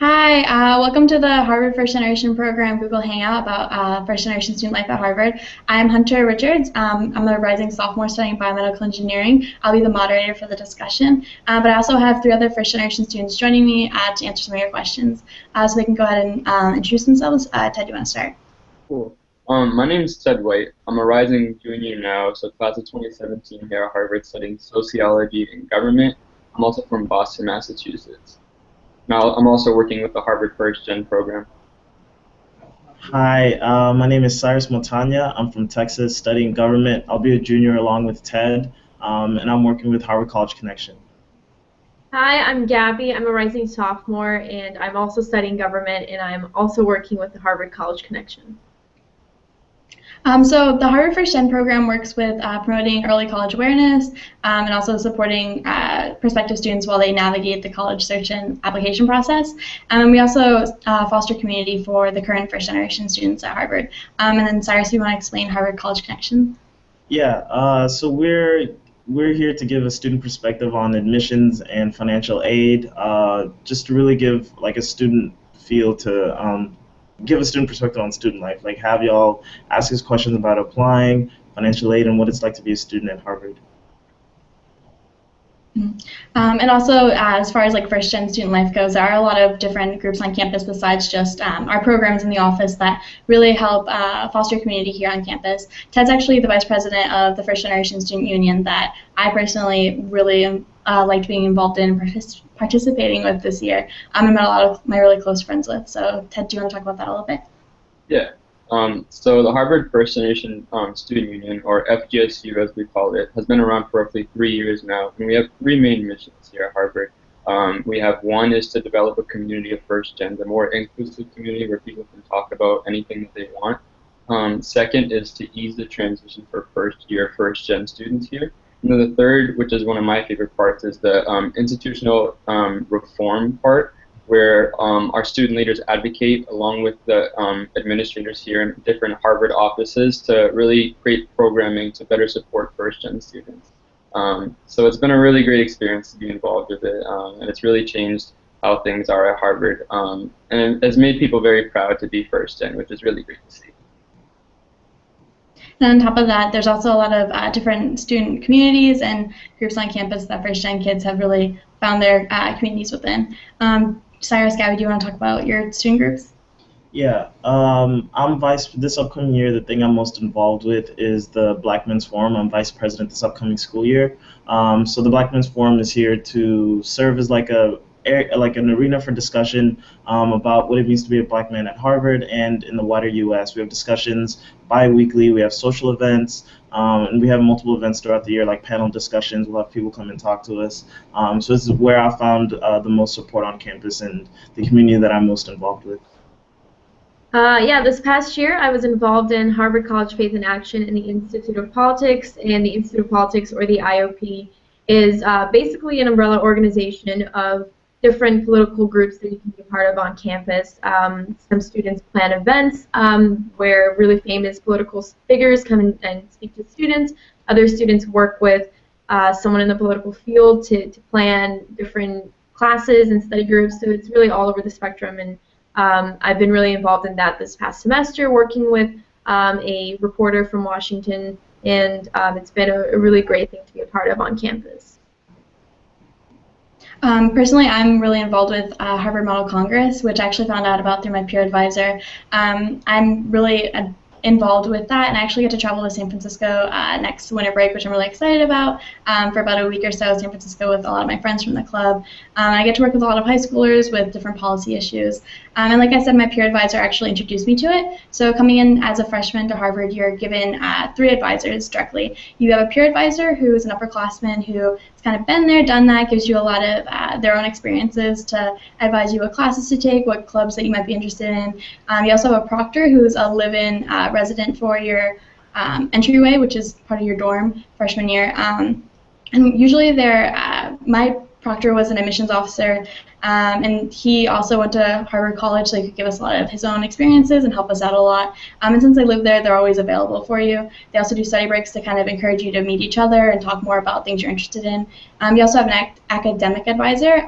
Hi, welcome to the Harvard First Generation Program Google Hangout about First Generation student life at Harvard. I'm Hunter Richards. I'm a rising sophomore studying biomedical engineering. I'll be the moderator for the discussion, but I also have three other First Generation students joining me to answer some of your questions. So they can go ahead and introduce themselves. Ted, do you want to start? Cool. My name is Ted White. I'm a rising junior now, so class of 2017 here at Harvard studying sociology and government. I'm also from Boston, Massachusetts. Now I'm also working with the Harvard First Gen program. Hi, my name is Cyrus Montagna. I'm from Texas studying government. I'll be a junior along with Ted, and I'm working with Harvard College Connection. Hi, I'm Gabby. I'm a rising sophomore, and I'm also studying government, and I'm also working with the Harvard College Connection. So the Harvard First Gen program works with promoting early college awareness and also supporting prospective students while they navigate the college search and application process. And we also foster community for the current first generation students at Harvard. And then Cyrus, you want to explain Harvard College Connection? Yeah, so we're here to give a student perspective on admissions and financial aid, just to really give like a student feel to give a student perspective on student life, like have y'all ask us questions about applying, financial aid, and what it's like to be a student at Harvard. And also, as far as like first gen student life goes, there are a lot of different groups on campus besides just our programs in the office that really help foster community here on campus. Ted's actually the vice president of the First Generation Student Union that I personally really liked being involved in and participating with this year. I met a lot of my really close friends with. So Ted, do you want to talk about that a little bit? Yeah. So the Harvard First Generation Student Union, or FGSU as we call it, has been around for roughly 3 years now, and we have three main missions here at Harvard. We have one is to develop a community of first gens, a more inclusive community where people can talk about anything that they want. Second is to ease the transition for first year first gen students here. And then the third, which is one of my favorite parts, is the institutional reform part, where our student leaders advocate along with the administrators here in different Harvard offices to really create programming to better support first-gen students. So it's been a really great experience to be involved with it, and it's really changed how things are at Harvard, and it has made people very proud to be first-gen, which is really great to see. And on top of that, there's also a lot of different student communities and groups on campus that first-gen kids have really found their communities within. Cyrus, Gabby, do you want to talk about your student groups? Yeah, this upcoming year. The thing I'm most involved with is the Black Men's Forum. I'm vice president this upcoming school year. So the Black Men's Forum is here to serve as like an arena for discussion about what it means to be a black man at Harvard and in the wider U.S. We have discussions bi-weekly. We have social events, and we have multiple events throughout the year, like panel discussions. We'll have people come and talk to us. So this is where I found the most support on campus and the community that I'm most involved with. Yeah, this past year I was involved in Harvard College Faith in Action in the Institute of Politics, and the Institute of Politics, or the IOP, is basically an umbrella organization of different political groups that you can be a part of on campus. Some students plan events where really famous political figures come and speak to students. Other students work with someone in the political field to plan different classes and study groups, so it's really all over the spectrum. And I've been really involved in that this past semester, working with a reporter from Washington, and it's been a really great thing to be a part of on campus. Personally, I'm really involved with Harvard Model Congress, which I actually found out about through my peer advisor. I'm really involved with that, and I actually get to travel to San Francisco next winter break, which I'm really excited about, for about a week or so in San Francisco with a lot of my friends from the club. I get to work with a lot of high schoolers with different policy issues. And like I said, my peer advisor actually introduced me to it. So coming in as a freshman to Harvard, you're given 3 advisors directly. You have a peer advisor who is an upperclassman who has kind of been there, done that, gives you a lot of their own experiences to advise you what classes to take, what clubs that you might be interested in. You also have a proctor who's a live-in resident for your entryway, which is part of your dorm freshman year. And usually my proctor was an admissions officer, and he also went to Harvard College, so he could give us a lot of his own experiences and help us out a lot. And since I live there, they're always available for you. They also do study breaks to kind of encourage you to meet each other and talk more about things you're interested in. You also have an academic advisor.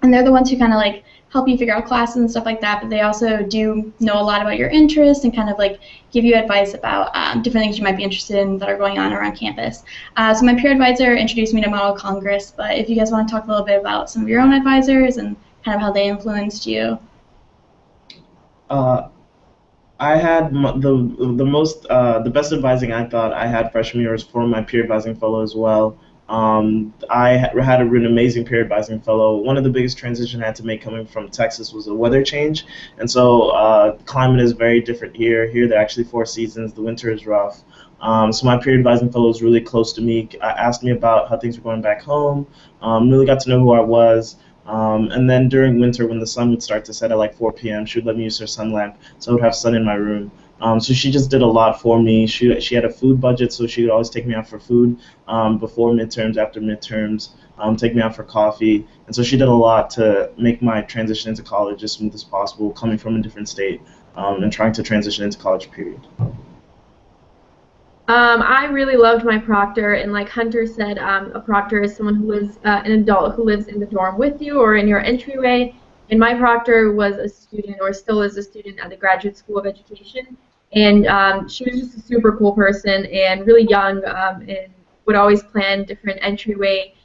and they're the ones who kind of like help you figure out classes and stuff like that, but they also do know a lot about your interests and kind of like give you advice about different things you might be interested in that are going on around campus. So my peer advisor introduced me to Model Congress, but if you guys want to talk a little bit about some of your own advisors and kind of how they influenced you. I had the best advising I thought I had freshman year was from my peer advising fellow as well. I had an amazing peer advising fellow. One of the biggest transitions I had to make coming from Texas was a weather change, and so climate is very different here. Here, there are actually 4 seasons. The winter is rough. So my peer advising fellow was really close to me. Asked me about how things were going back home. Really got to know who I was. And then during winter, when the sun would start to set at like 4 p.m., she would let me use her sun lamp, so I would have sun in my room. So she just did a lot for me. She had a food budget, so she would always take me out for food before midterms, after midterms, take me out for coffee. And so she did a lot to make my transition into college as smooth as possible, coming from a different state and trying to transition into college, period. I really loved my proctor, and like Hunter said, a proctor is someone who is an adult who lives in the dorm with you or in your entryway. And my proctor was a student, or still is a student at the Graduate School of Education, and she was just a super cool person and really young, and would always plan different entryway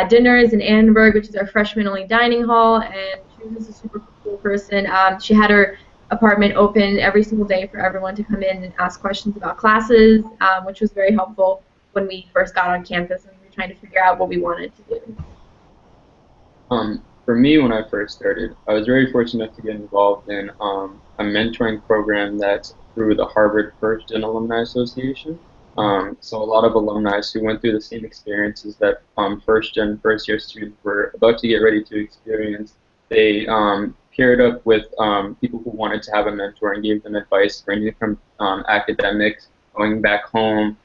dinners in Annenberg, which is our freshman-only dining hall, and she was just a super cool person. She had her apartment open every single day for everyone to come in and ask questions about classes, which was very helpful when we first got on campus and we were trying to figure out what we wanted to do. For me, when I first started, I was very fortunate to get involved in a mentoring program that's through the Harvard First Gen Alumni Association. So a lot of alumni who went through the same experiences that first year students were about to get ready to experience, they paired up with people who wanted to have a mentor and gave them advice ranging from academics, going back home,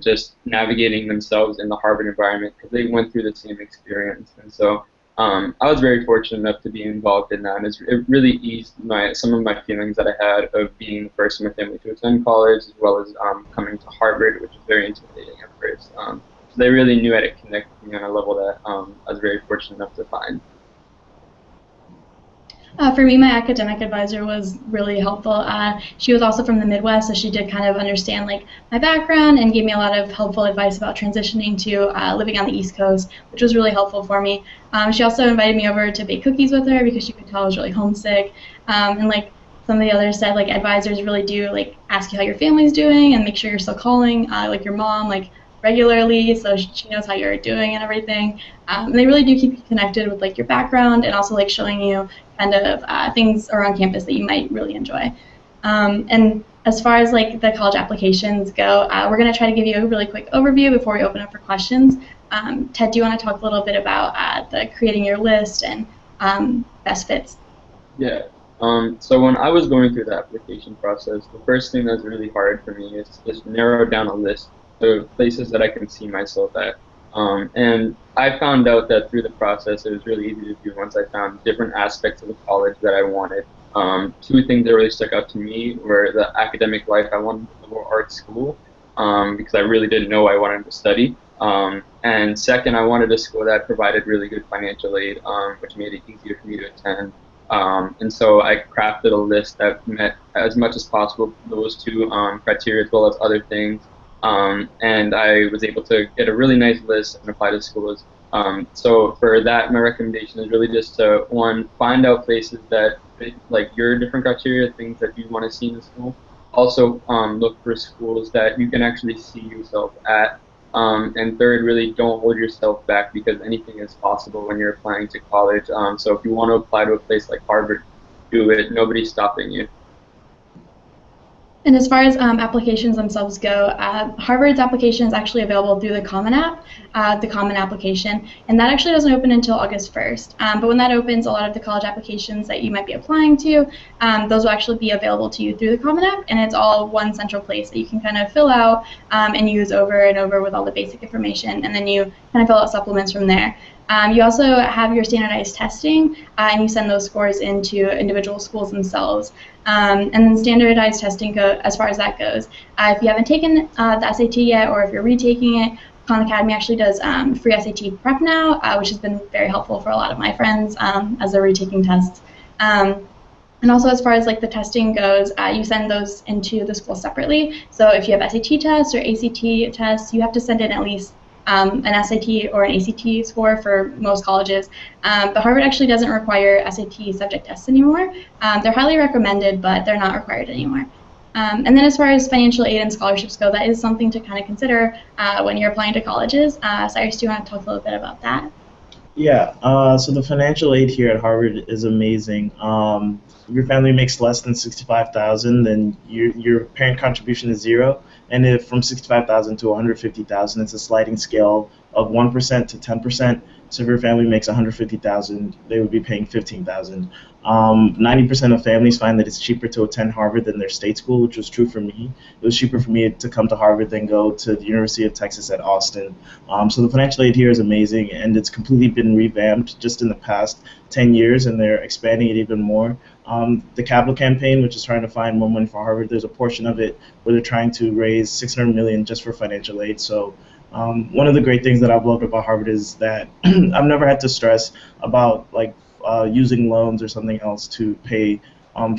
just navigating themselves in the Harvard environment because they went through the same experience. And so I was very fortunate enough to be involved in that, and it really eased some of my feelings that I had of being the first in my family to attend college, as well as coming to Harvard, which was very intimidating at first. So they really knew how to connect with me on a level that I was very fortunate enough to find. For me, my academic advisor was really helpful. She was also from the Midwest, so she did kind of understand like my background and gave me a lot of helpful advice about transitioning to living on the East Coast, which was really helpful for me. She also invited me over to bake cookies with her because she could tell I was really homesick. And like some of the others said, like advisors really do like ask you how your family's doing and make sure you're still calling like your mom like regularly, so she knows how you're doing and everything. And they really do keep you connected with like your background and also like showing you kind of things around campus that you might really enjoy. And as far as like the college applications go, we're going to try to give you a really quick overview before we open up for questions. Ted, do you want to talk a little bit about the creating your list and best fits? Yeah. So when I was going through the application process, the first thing that's really hard for me is to just narrow down a list of places that I can see myself at. And I found out that through the process, it was really easy to do once I found different aspects of the college that I wanted. 2 things that really stuck out to me were the academic life. I wanted to go to art school because I really didn't know I wanted to study. And second, I wanted a school that provided really good financial aid, which made it easier for me to attend. And so I crafted a list that met as much as possible those 2 criteria as well as other things. And I was able to get a really nice list and apply to schools. So for that, my recommendation is really just to, 1, find out places that fit like your different criteria, things that you want to see in the school. Also, look for schools that you can actually see yourself at. And third, really don't hold yourself back because anything is possible when you're applying to college. So if you want to apply to a place like Harvard, do it. Nobody's stopping you. And as far as applications themselves go, Harvard's application is actually available through the Common App, the Common application, and that actually doesn't open until August 1st. But when that opens, a lot of the college applications that you might be applying to, those will actually be available to you through the Common App, and it's all one central place that you can kind of fill out and use over and over with all the basic information, and then you kind of fill out supplements from there. You also have your standardized testing, and you send those scores into individual schools themselves. And then standardized testing, as far as that goes, if you haven't taken the SAT yet, or if you're retaking it, Khan Academy actually does free SAT prep now, which has been very helpful for a lot of my friends as they're retaking tests. And also, as far as like the testing goes, you send those into the school separately. So if you have SAT tests or ACT tests, you have to send in at least an SAT or an ACT score for most colleges. But Harvard actually doesn't require SAT subject tests anymore. They're highly recommended, but they're not required anymore. And then as far as financial aid and scholarships go, that is something to kind of consider when you're applying to colleges. Cyrus, do you want to talk a little bit about that? Yeah, so the financial aid here at Harvard is amazing. If your family makes less than 65,000, then your parent contribution is zero, and if from 65,000 to 150,000, it's a sliding scale of 1% to 10%. So if your family makes 150,000, they would be paying 15,000. 90% of families find that it's cheaper to attend Harvard than their state school, which was true for me. It was cheaper for me to come to Harvard than go to the University of Texas at Austin. So the financial aid here is amazing, and it's completely been revamped just in the past 10 years, and they're expanding it even more. The Capital Campaign, which is trying to find more money for Harvard, there's a portion of it where they're trying to raise $600 million just for financial aid. So one of the great things that I've loved about Harvard is that I've never had to stress about like using loans or something else to pay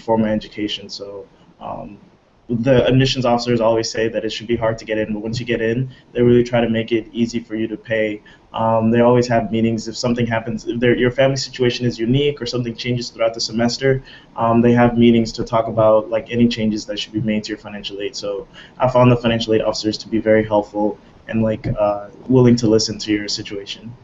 for my education. So the admissions officers always say that it should be hard to get in, but once you get in, they really try to make it easy for you to pay. They always have meetings if something happens, if your family situation is unique or something changes throughout the semester. They have meetings to talk about like any changes that should be made to your financial aid. So I found the financial aid officers to be very helpful and like willing to listen to your situation.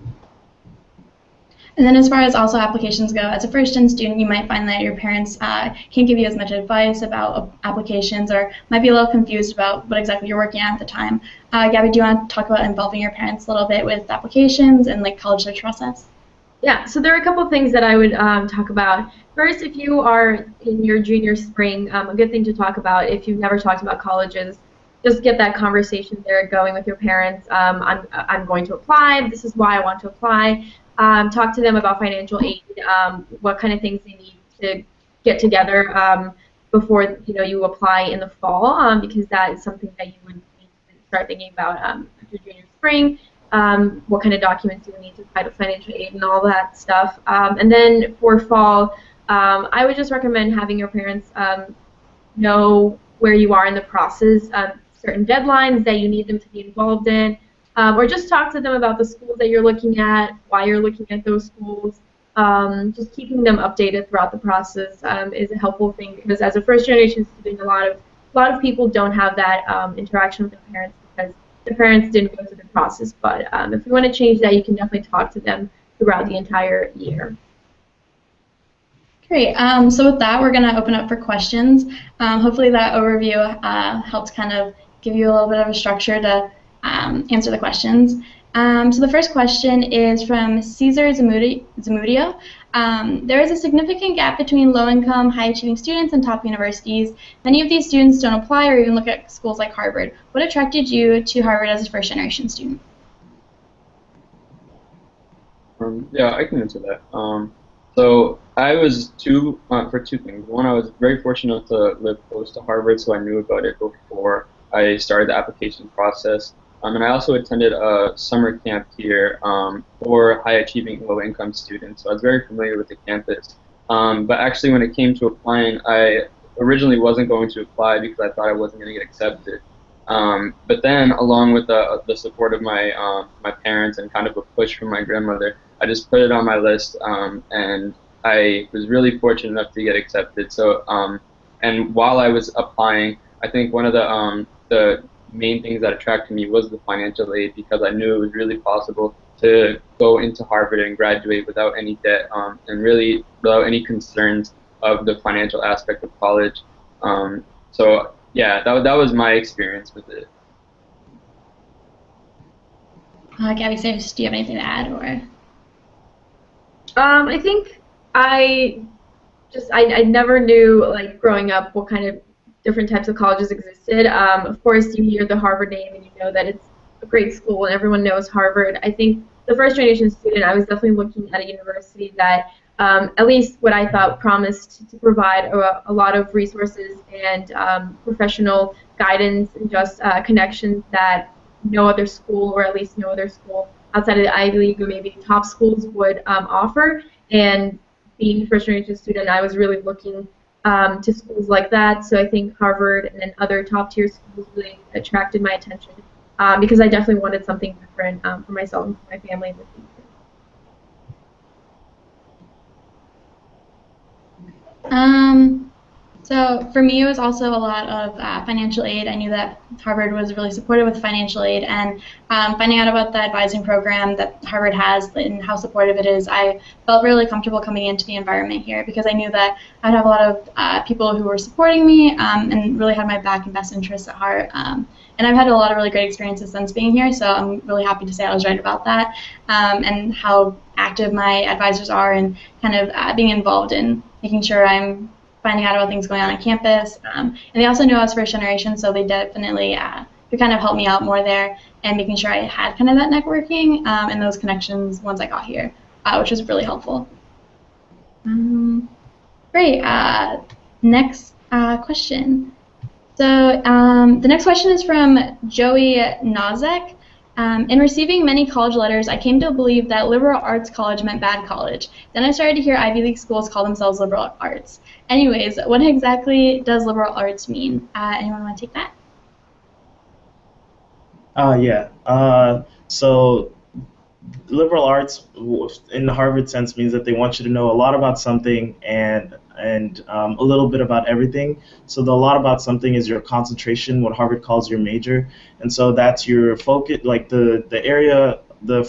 And then as far as also applications go, as a first-gen student, you might find that your parents can't give you as much advice about applications or might be a little confused about what exactly you're working on at the time. Gabby, do you want to talk about involving your parents a little bit with applications and like college search process? Yeah, so there are a couple of things that I would talk about. First, if you are in your junior spring, a good thing to talk about if you've never talked about colleges, just get that conversation there going with your parents. I'm going to apply. This is why I want to apply. Talk to them about financial aid, what kind of things they need to get together before you apply in the fall, because that is something that you would need to start thinking about your junior spring. What kind of documents you need to apply to financial aid and all that stuff. And then for fall, I would just recommend having your parents know where you are in the process, certain deadlines that you need them to be involved in. Or just talk to them about the schools that you're looking at, why you're looking at those schools. Just keeping them updated throughout the process is a helpful thing, because as a first-generation student, a lot of people don't have that interaction with their parents because their parents didn't go through the process. But if you want to change that, you can definitely talk to them throughout the entire year. Great. So with that, we're going to open up for questions. Hopefully that overview helps kind of give you a little bit of a structure to answer the questions. So the first question is from Cesar Zamudio. There is a significant gap between low-income, high-achieving students and top universities. Many of these students don't apply or even look at schools like Harvard. What attracted you to Harvard as a first-generation student? Yeah, I can answer that. So I was for two things. One, I was very fortunate to live close to Harvard, so I knew about it before I started the application process. And I also attended a summer camp here for high-achieving low-income students, so I was very familiar with the campus. But actually, when it came to applying, I originally wasn't going to apply because I thought I wasn't going to get accepted. But then, along with the support of my parents and kind of a push from my grandmother, I just put it on my list, and I was really fortunate enough to get accepted. So, and while I was applying, I think one of the main things that attracted me was the financial aid, because I knew it was really possible to go into Harvard and graduate without any debt and really without any concerns of the financial aspect of college. So yeah, that was my experience with it. Gabby, do you have anything to add? Or? I think I never knew, like, growing up what kind of different types of colleges existed. Of course, you hear the Harvard name and you know that it's a great school and everyone knows Harvard. I think the first-generation student, I was definitely looking at a university that, at least what I thought, promised to provide a lot of resources and professional guidance and just connections that no other school, or at least no other school outside of the Ivy League or maybe top schools would offer. And being a first-generation student, I was really looking to schools like that. So I think Harvard and then other top-tier schools really attracted my attention because I definitely wanted something different for myself and for my family in the future. So for me, it was also a lot of financial aid. I knew that Harvard was really supportive with financial aid, and finding out about the advising program that Harvard has and how supportive it is, I felt really comfortable coming into the environment here because I knew that I'd have a lot of people who were supporting me and really had my back and best interests at heart. And I've had a lot of really great experiences since being here, so I'm really happy to say I was right about that, and how active my advisors are and kind of being involved in making sure I'm finding out about things going on campus. And they also knew I was first generation, so they definitely could kind of help me out more there and making sure I had kind of that networking and those connections once I got here, which was really helpful. Great. Next question. So the next question is from Joey Nozek. In receiving many college letters, I came to believe that liberal arts college meant bad college. Then I started to hear Ivy League schools call themselves liberal arts. Anyways, what exactly does liberal arts mean? Anyone want to take that? Yeah. So liberal arts in the Harvard sense means that they want you to know a lot about something and a little bit about everything. So the a lot about something is your concentration, what Harvard calls your major, and so that's your focus, like the area, the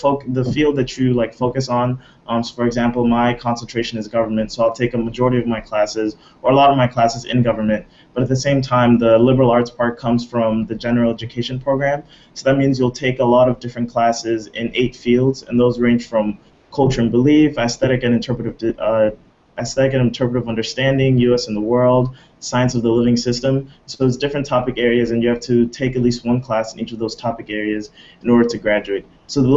field that you like focus on. So for example, my concentration is government, so I'll take a majority of my classes or a lot of my classes in government. But at the same time, the liberal arts part comes from the general education program. So that means you'll take a lot of different classes in 8 fields, and those range from culture and belief, aesthetic and interpretive understanding, U.S. and the world, science of the living system. So it's different topic areas, and you have to take at least one class in each of those topic areas in order to graduate. So the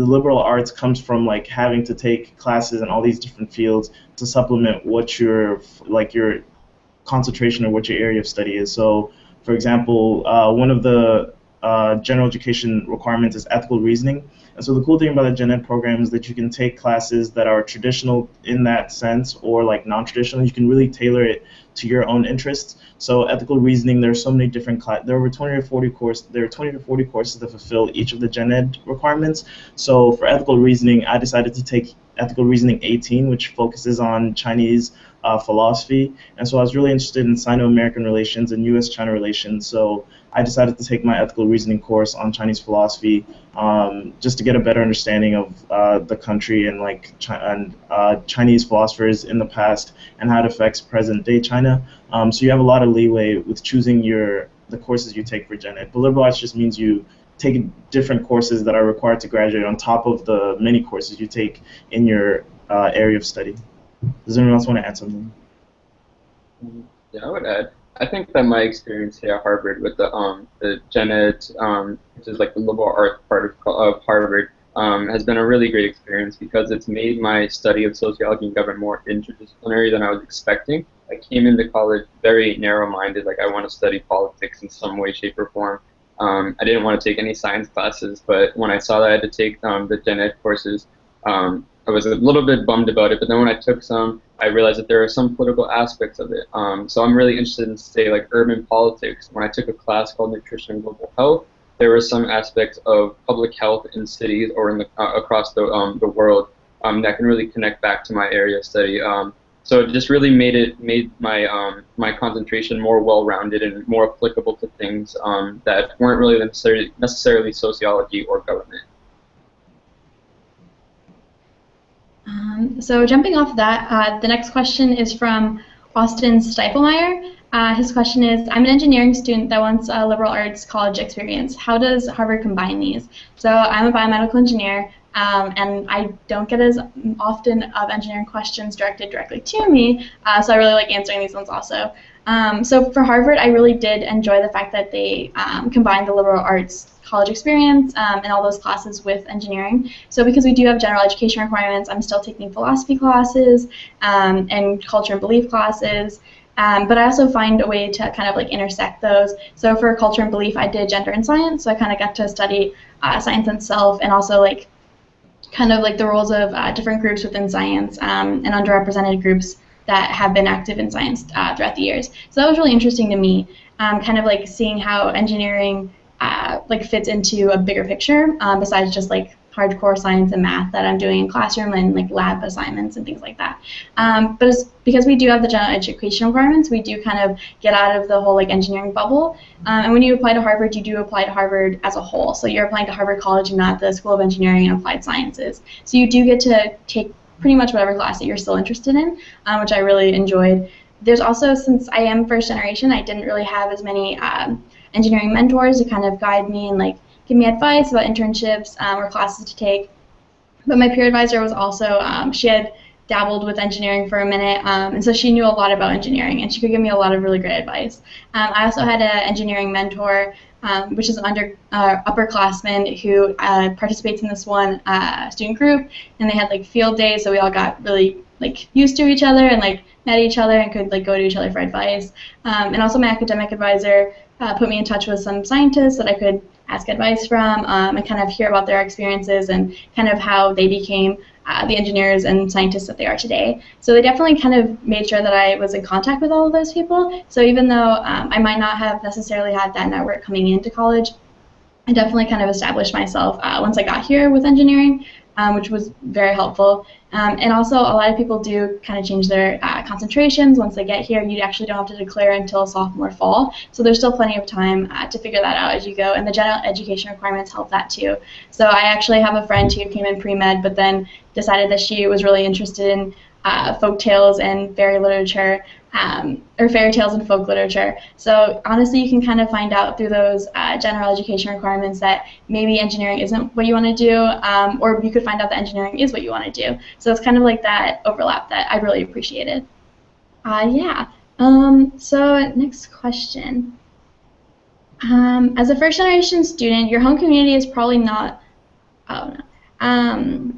liberal arts comes from like having to take classes in all these different fields to supplement what your concentration or what your area of study is. So, for example, one of the general education requirements is ethical reasoning. And so the cool thing about the gen ed program is that you can take classes that are traditional in that sense or like non-traditional. You can really tailor it to your own interests. So ethical reasoning, there are so many different there are over 20 to 40 courses that fulfill each of the gen ed requirements. So for ethical reasoning, I decided to take ethical reasoning 18, which focuses on Chinese philosophy. And so I was really interested in Sino-American relations and U.S.-China relations. So I decided to take my ethical reasoning course on Chinese philosophy just to get a better understanding of the country and Chinese philosophers in the past and how it affects present-day China. So you have a lot of leeway with choosing the courses you take for gen ed. But liberal arts just means you take different courses that are required to graduate on top of the many courses you take in your area of study. Does anyone else want to add something? Yeah, I would add. I think that my experience here at Harvard with the gen ed, which is like the liberal arts part of Harvard, has been a really great experience because it's made my study of sociology and government more interdisciplinary than I was expecting. I came into college very narrow-minded, like I want to study politics in some way, shape, or form. I didn't want to take any science classes, but when I saw that I had to take the gen ed courses, I was a little bit bummed about it, but then when I took some, I realized that there are some political aspects of it. So I'm really interested in, say, like urban politics. When I took a class called Nutrition and Global Health, there were some aspects of public health in cities or in across the world that can really connect back to my area of study. So it just really made my my concentration more well-rounded and more applicable to things that weren't really necessarily sociology or government. So jumping off that, the next question is from Austin Stiefelmeyer. His question is, I'm an engineering student that wants a liberal arts college experience. How does Harvard combine these? So I'm a biomedical engineer, and I don't get as often of engineering questions directly to me, so I really like answering these ones also. So for Harvard, I really did enjoy the fact that they combined the liberal arts college experience and all those classes with engineering. So because we do have general education requirements, I'm still taking philosophy classes and culture and belief classes. But I also find a way to kind of like intersect those. So for culture and belief, I did gender and science, so I kind of got to study science and self, and also like kind of like the roles of different groups within science and underrepresented groups that have been active in science throughout the years. So that was really interesting to me, kind of like seeing how engineering like fits into a bigger picture besides just like hardcore science and math that I'm doing in classroom and like lab assignments and things like that. But it's because we do have the general education requirements, we do kind of get out of the whole like engineering bubble. And when you apply to Harvard, you do apply to Harvard as a whole. So you're applying to Harvard College and not the School of Engineering and Applied Sciences. So you do get to take pretty much whatever class that you're still interested in, which I really enjoyed. There's also, since I am first generation, I didn't really have as many engineering mentors to kind of guide me and like give me advice about internships or classes to take. But my peer advisor was also, she had dabbled with engineering for a minute, and so she knew a lot about engineering, and she could give me a lot of really great advice. I also had an engineering mentor, which is an upperclassman who participates in this one student group, and they had like field days, so we all got really like used to each other and like met each other and could like go to each other for advice. And also my academic advisor put me in touch with some scientists that I could ask advice from and kind of hear about their experiences and kind of how they became the engineers and scientists that they are today. So they definitely kind of made sure that I was in contact with all of those people. So even though I might not have necessarily had that network coming into college, I definitely kind of established myself once I got here with engineering, which was very helpful. And also, a lot of people do kind of change their concentrations once they get here. You actually don't have to declare until sophomore fall, so there's still plenty of time to figure that out as you go. And the general education requirements help that too. So I actually have a friend who came in pre-med, but then decided that she was really interested in folk tales and fairy literature, or fairy tales and folk literature. So honestly, you can kind of find out through those general education requirements that maybe engineering isn't what you want to do, or you could find out that engineering is what you want to do. So it's kind of like that overlap that I really appreciated. Yeah. So next question. As a first generation student, your home community is probably not, oh no.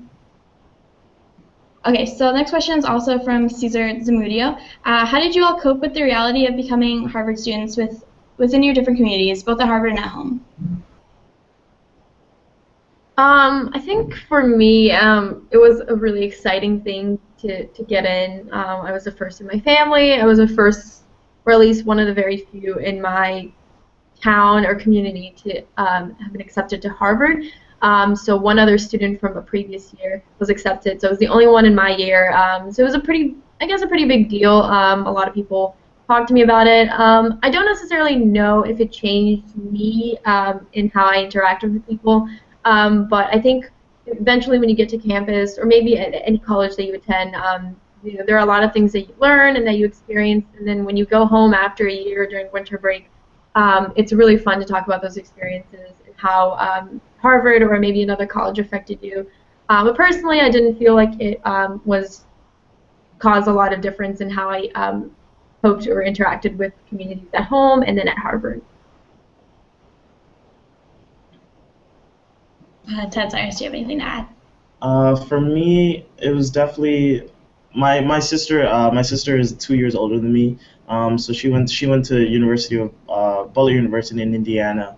Okay, so the next question is also from Cesar Zamudio. How did you all cope with the reality of becoming Harvard students within your different communities, both at Harvard and at home? I think for me, it was a really exciting thing to get in. I was the first in my family. I was the first, or at least one of the very few in my town or community to have been accepted to Harvard. So one other student from a previous year was accepted, so it was the only one in my year. So it was a pretty big deal. A lot of people talked to me about it. I don't necessarily know if it changed me in how I interacted with people, but I think eventually when you get to campus, or maybe at any college that you attend, you know, there are a lot of things that you learn and that you experience, and then when you go home after a year during winter break, it's really fun to talk about those experiences and how Harvard or maybe another college affected you. But personally, I didn't feel like it caused a lot of difference in how I coped or interacted with communities at home and then at Harvard. Ted, Cyrus, do you have anything to add? For me, it was definitely my sister. My sister is 2 years older than me. So she went to University of Butler University in Indiana.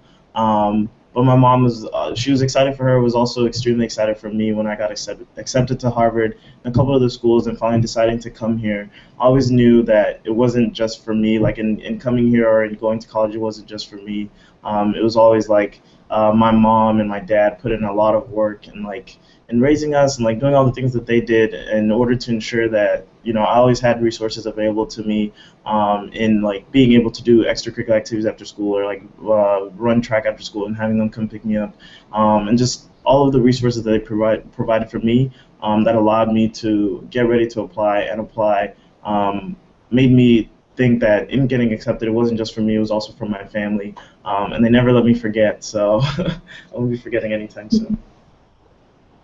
But my mom was she was excited for her. Was also extremely excited for me when I got accepted to Harvard and a couple other schools, and finally deciding to come here. I always knew that it wasn't just for me. Like in coming here or in going to college, it wasn't just for me. It was always like my mom and my dad put in a lot of work and like in raising us and like doing all the things that they did in order to ensure that, you know, I always had resources available to me in like being able to do extracurricular activities after school, or like run track after school and having them come pick me up, and just all of the resources that they provided for me that allowed me to get ready to apply and apply, made me think that in getting accepted, it wasn't just for me, it was also for my family, and they never let me forget, so I won't be forgetting anytime soon.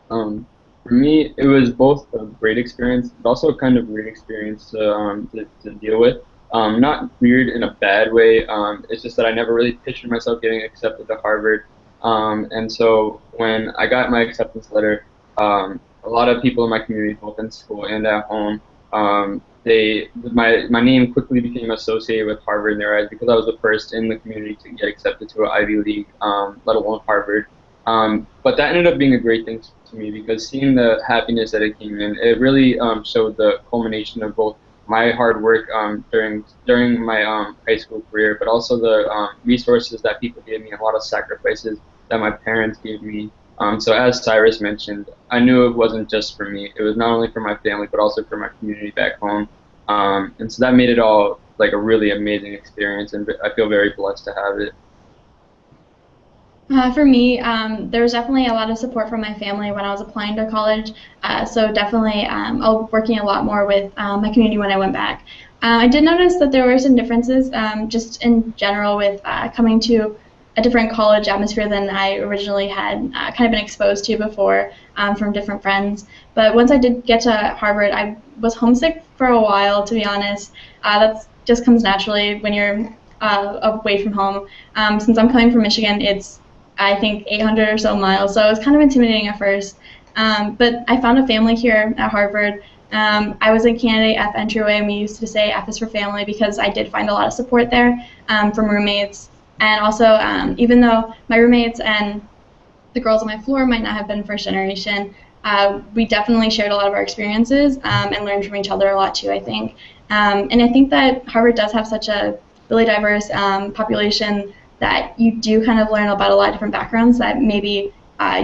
For me, it was both a great experience, but also a kind of weird experience to deal with. Not weird in a bad way. It's just that I never really pictured myself getting accepted to Harvard. And so when I got my acceptance letter, a lot of people in my community, both in school and at home, My name quickly became associated with Harvard in their eyes because I was the first in the community to get accepted to an Ivy League, let alone Harvard. But that ended up being a great thing to me because seeing the happiness that it came in, it really showed the culmination of both my hard work during my high school career, but also the resources that people gave me, and a lot of sacrifices that my parents gave me. So as Cyrus mentioned, I knew it wasn't just for me. It was not only for my family, but also for my community back home. And so that made it all like a really amazing experience, and I feel very blessed to have it. For me, there was definitely a lot of support from my family when I was applying to college. So definitely, I was working a lot more with my community when I went back. I did notice that there were some differences just in general with coming to a different college atmosphere than I originally had kind of been exposed to before from different friends. But once I did get to Harvard, I was homesick for a while, to be honest. That just comes naturally when you're away from home. Since I'm coming from Michigan, it's I think 800 or so miles, so it was kind of intimidating at first. But I found a family here at Harvard. I was in candidate F entryway, and we used to say F is for family because I did find a lot of support there from roommates. And also, even though my roommates and the girls on my floor might not have been first generation, we definitely shared a lot of our experiences and learned from each other a lot too, I think. And I think that Harvard does have such a really diverse population that you do kind of learn about a lot of different backgrounds that maybe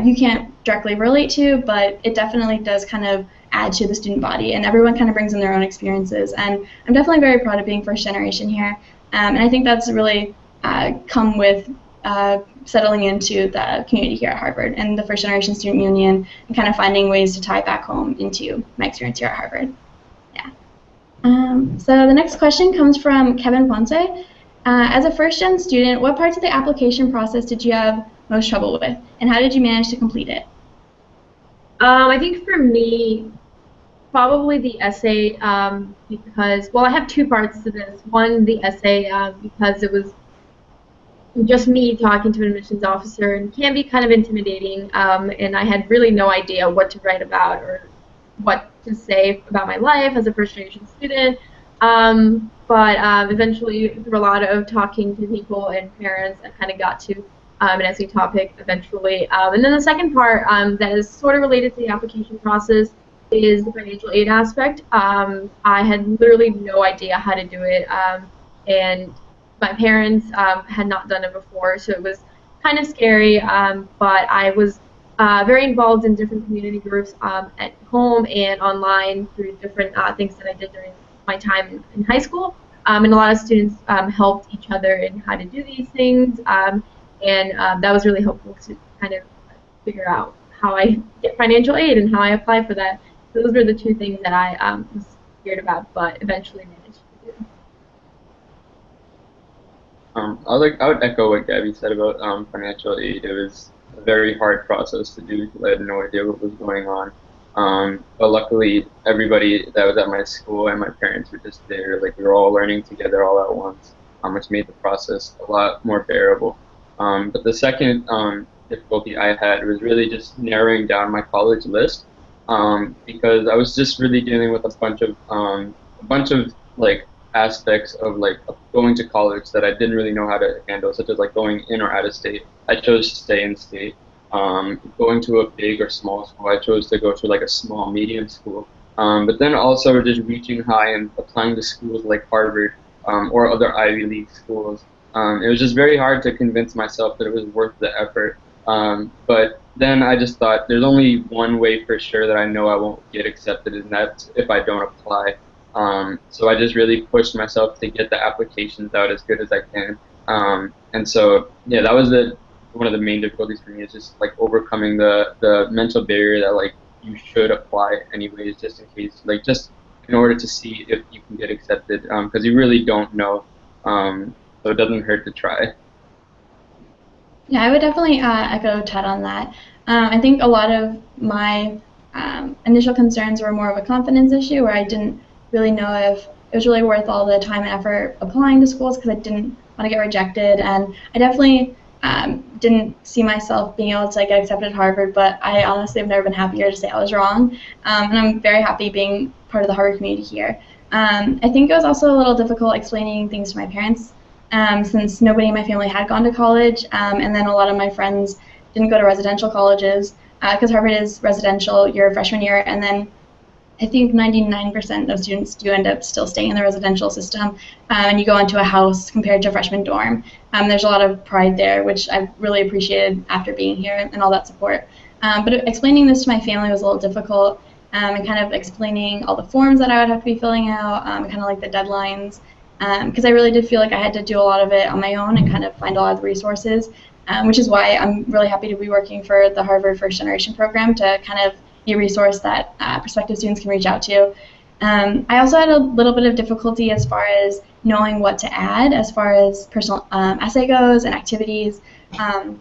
you can't directly relate to, but it definitely does kind of add to the student body, and everyone kind of brings in their own experiences. And I'm definitely very proud of being first generation here, and I think that's really come with settling into the community here at Harvard and the First Generation Student Union, and kind of finding ways to tie back home into my experience here at Harvard. Yeah. So the next question comes from Kevin Ponce. As a first-gen student, what parts of the application process did you have most trouble with, and how did you manage to complete it? I think for me, probably the essay, because, well, I have two parts to this. One, the essay, because it was just me talking to an admissions officer, and can be kind of intimidating, and I had really no idea what to write about or what to say about my life as a first-generation student. But eventually, through a lot of talking to people and parents, I kind of got to an essay topic eventually. And then the second part that is sort of related to the application process is the financial aid aspect. I had literally no idea how to do it, and my parents had not done it before, so it was kind of scary, but I was very involved in different community groups at home and online through different things that I did during my time in high school, and a lot of students helped each other in how to do these things, and that was really helpful to kind of figure out how I get financial aid and how I apply for that. So those were the two things that I was scared about, but eventually managed to do. I would echo what Gabby said about financial aid. It was a very hard process to do because I had no idea what was going on. But luckily, everybody that was at my school and my parents were just there. Like we were all learning together all at once, which made the process a lot more bearable. But the second difficulty I had was really just narrowing down my college list, because I was just really dealing with a bunch of like aspects of like going to college that I didn't really know how to handle, such as like going in or out of state. I chose to stay in state. Going to a big or small school, I chose to go to like a small, medium school. But then also just reaching high and applying to schools like Harvard or other Ivy League schools. It was just very hard to convince myself that it was worth the effort. But then I just thought there's only one way for sure that I know I won't get accepted, and that's if I don't apply. So I just really pushed myself to get the applications out as good as I can. And so, yeah, that was one of the main difficulties for me, is just like overcoming the mental barrier that like you should apply anyways, just in case, like just in order to see if you can get accepted, because you really don't know. So it doesn't hurt to try. Yeah, I would definitely echo Ted on that. I think a lot of my initial concerns were more of a confidence issue, where I didn't really know if it was really worth all the time and effort applying to schools, because I didn't want to get rejected, and I definitely didn't see myself being able to get accepted at Harvard, but I honestly have never been happier to say I was wrong, and I'm very happy being part of the Harvard community here. I think it was also a little difficult explaining things to my parents, since nobody in my family had gone to college, and then a lot of my friends didn't go to residential colleges, because Harvard is residential your freshman year, and then I think 99% of students do end up still staying in the residential system, and you go into a house compared to a freshman dorm. There's a lot of pride there, which I've really appreciated after being here and all that support. But explaining this to my family was a little difficult, and kind of explaining all the forms that I would have to be filling out, kind of like the deadlines, because I really did feel like I had to do a lot of it on my own and kind of find a lot of the resources, which is why I'm really happy to be working for the Harvard First Generation program to kind of be a resource that prospective students can reach out to. I also had a little bit of difficulty as far as knowing what to add as far as personal essay goes and activities. I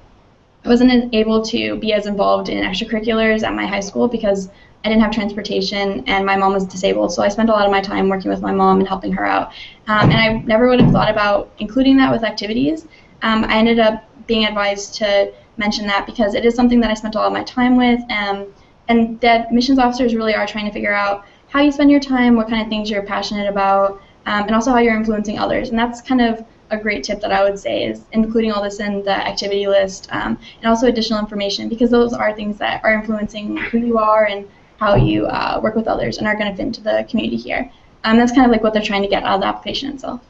wasn't able to be as involved in extracurriculars at my high school because I didn't have transportation and my mom was disabled, so I spent a lot of my time working with my mom and helping her out. And I never would have thought about including that with activities. I ended up being advised to mention that because it is something that I spent a lot of my time with, and that admissions officers really are trying to figure out how you spend your time, what kind of things you're passionate about, and also how you're influencing others. And that's kind of a great tip that I would say, is including all this in the activity list, and also additional information, because those are things that are influencing who you are and how you work with others and are going to fit into the community here. That's kind of like what they're trying to get out of the application itself.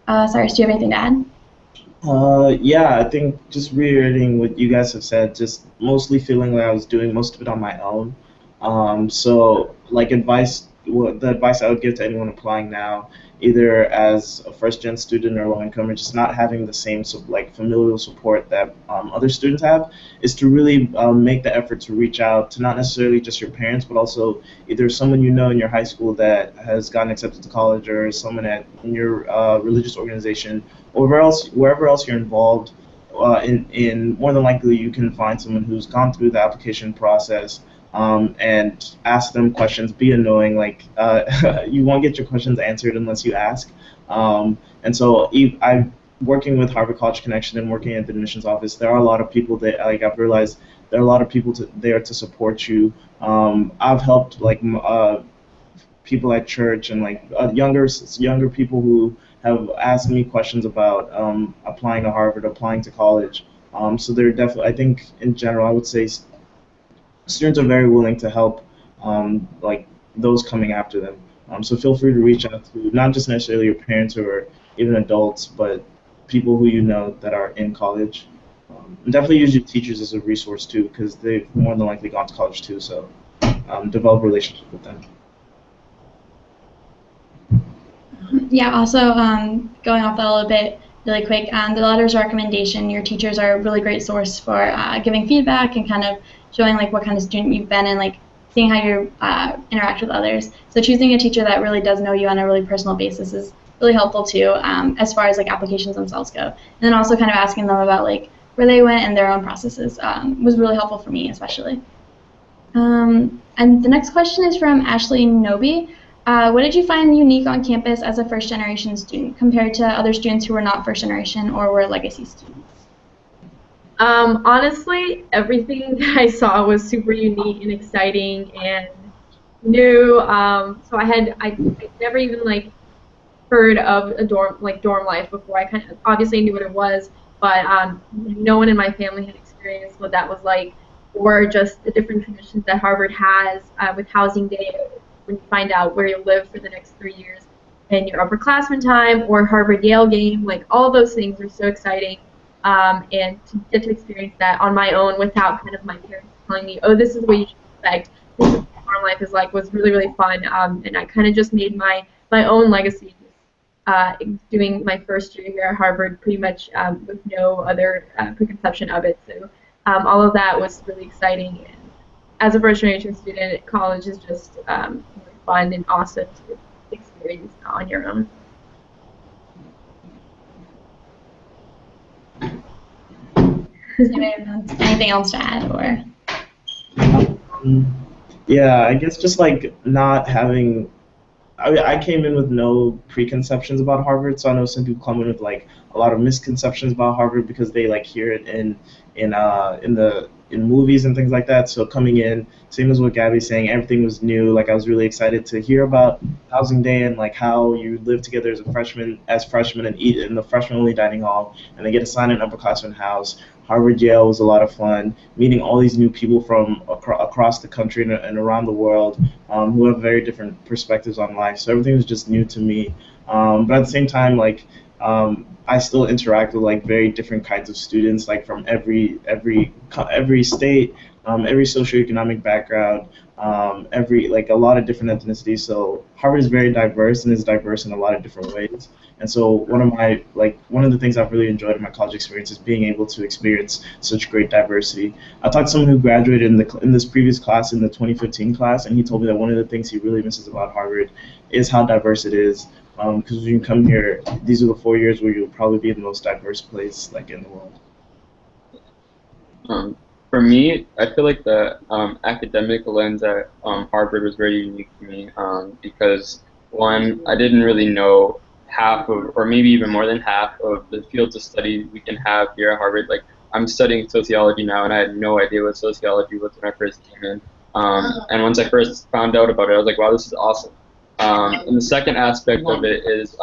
Cyrus, do you have anything to add? Yeah, I think just reiterating what you guys have said, just mostly feeling like I was doing most of it on my own. So, like the advice I would give to anyone applying now, either as a first-gen student or low-income, or just not having the same familial support that other students have, is to really make the effort to reach out to not necessarily just your parents, but also either someone you know in your high school that has gotten accepted to college, or someone in your religious organization, or wherever else you're involved. In more than likely, you can find someone who's gone through the application process. And ask them questions, be annoying, you won't get your questions answered unless you ask. And so I'm working with Harvard College Connection and working at the admissions office. There are a lot of people that, I've realized there are a lot of people there to support you. I've helped people at church and younger people who have asked me questions about applying to Harvard, applying to college. So they're definitely, I think in general, I would say students are very willing to help those coming after them. So feel free to reach out to not just necessarily your parents or even adults, but people who you know that are in college. And definitely use your teachers as a resource too, because they've more than likely gone to college too, so develop a relationship with them. Yeah, also going off that a little bit really quick, the letters of recommendation, your teachers are a really great source for giving feedback and kind of showing what kind of student you've been and seeing how you interact with others. So choosing a teacher that really does know you on a really personal basis is really helpful too, as far as applications themselves go. And then also kind of asking them about where they went and their own processes was really helpful for me especially. And the next question is from Ashley Noby. What did you find unique on campus as a first generation student compared to other students who were not first generation or were legacy students? Honestly, everything that I saw was super unique and exciting and new. So I never even heard of a dorm life before. I kind of obviously knew what it was, but no one in my family had experienced what that was like, or just the different traditions that Harvard has with housing day, when you find out where you live for the next 3 years, and your upperclassman time or Harvard-Yale game. All of those things are so exciting. And to get to experience that on my own without kind of my parents telling me, oh, this is what you should expect, this is what farm life is like, was really, really fun. And I kind of just made my own legacy doing my first year here at Harvard pretty much with no other preconception of it. So all of that was really exciting. And as a first-generation student, college is just really fun and awesome to experience on your own. Anything else to add, or? Yeah, I guess just not having. I came in with no preconceptions about Harvard, so I know some people come in with a lot of misconceptions about Harvard because they hear it in in movies and things like that. So coming in, same as what Gabby's saying, everything was new. Like I was really excited to hear about housing day and like how you live together as freshmen and eat in the freshman only dining hall, and then get assigned an upperclassman house. Harvard Yale was a lot of fun, meeting all these new people from across the country and around the world, who have very different perspectives on life. So everything was just new to me. But at the same time, like I still interact with like very different kinds of students, like from every state, every socioeconomic background, every like a lot of different ethnicities. So Harvard is very diverse and is diverse in a lot of different ways. And so one of the things I've really enjoyed in my college experience is being able to experience such great diversity. I talked to someone who graduated in this previous class, in the 2015 class, and he told me that one of the things he really misses about Harvard is how diverse it is. Because when you come here, these are the 4 years where you'll probably be in the most diverse place like in the world. For me, I feel like the academic lens at Harvard was very unique to me because, one, I didn't really know half of, or maybe even more than half of the fields of study we can have here at Harvard. Like, I'm studying sociology now, and I had no idea what sociology was when I first came in. And once I first found out about it, I was like, wow, this is awesome. And the second aspect of it is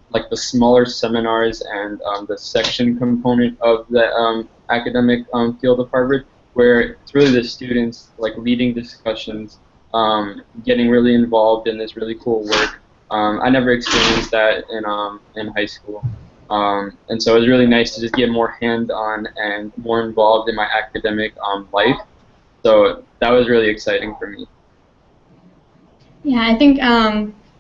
like the smaller seminars and the section component of the academic field of Harvard, where it's really the students like leading discussions, getting really involved in this really cool work. I never experienced that in high school, and so it was really nice to just get more hands-on and more involved in my academic life. So that was really exciting for me. Yeah, I think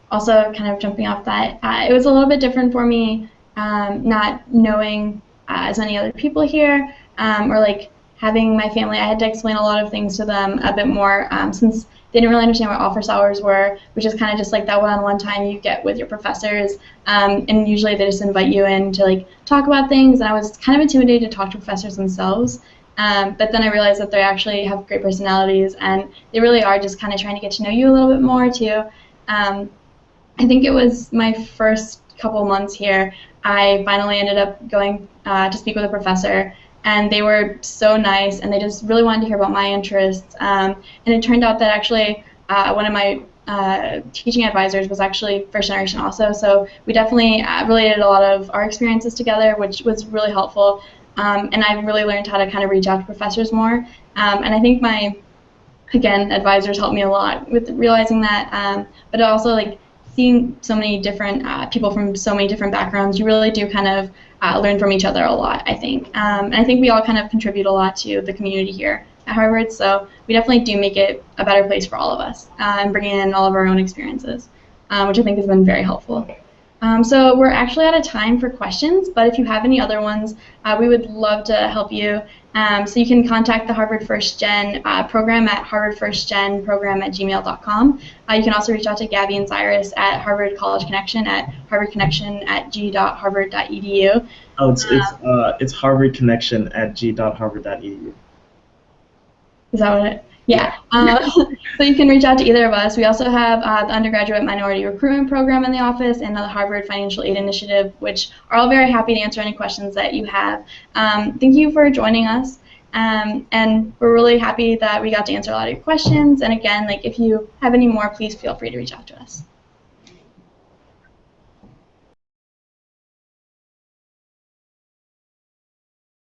also kind of jumping off that, it was a little bit different for me, not knowing as many other people here, or like having my family. I had to explain a lot of things to them a bit more since they didn't really understand what office hours were, which is kind of just like that one-on-one time you get with your professors, and usually they just invite you in to like talk about things, and I was kind of intimidated to talk to professors themselves. But then I realized that they actually have great personalities, and they really are just kind of trying to get to know you a little bit more too. I think it was my first couple months here, I finally ended up going to speak with a professor, and they were so nice, and they just really wanted to hear about my interests. And it turned out that actually one of my teaching advisors was actually first generation also, so we definitely related a lot of our experiences together, which was really helpful. And I really learned how to kind of reach out to professors more. And I think my, again, advisors helped me a lot with realizing that, but also like seeing so many different people from so many different backgrounds, you really do kind of learn from each other a lot, I think. And I think we all kind of contribute a lot to the community here at Harvard, so we definitely do make it a better place for all of us, and bringing in all of our own experiences, which I think has been very helpful. So we're actually out of time for questions, but if you have any other ones, we would love to help you. So you can contact the Harvard First Gen program at harvardfirstgenprogram@gmail.com. You can also reach out to Gabby and Cyrus at Harvard College Connection at harvardconnection@g.harvard.edu. Oh, it's Harvard Connection at g.harvard.edu. Is that what it? Yeah. So you can reach out to either of us. We also have the Undergraduate Minority Recruitment Program in the office and the Harvard Financial Aid Initiative, which are all very happy to answer any questions that you have. Thank you for joining us. And we're really happy that we got to answer a lot of your questions. And again, like if you have any more, please feel free to reach out to us.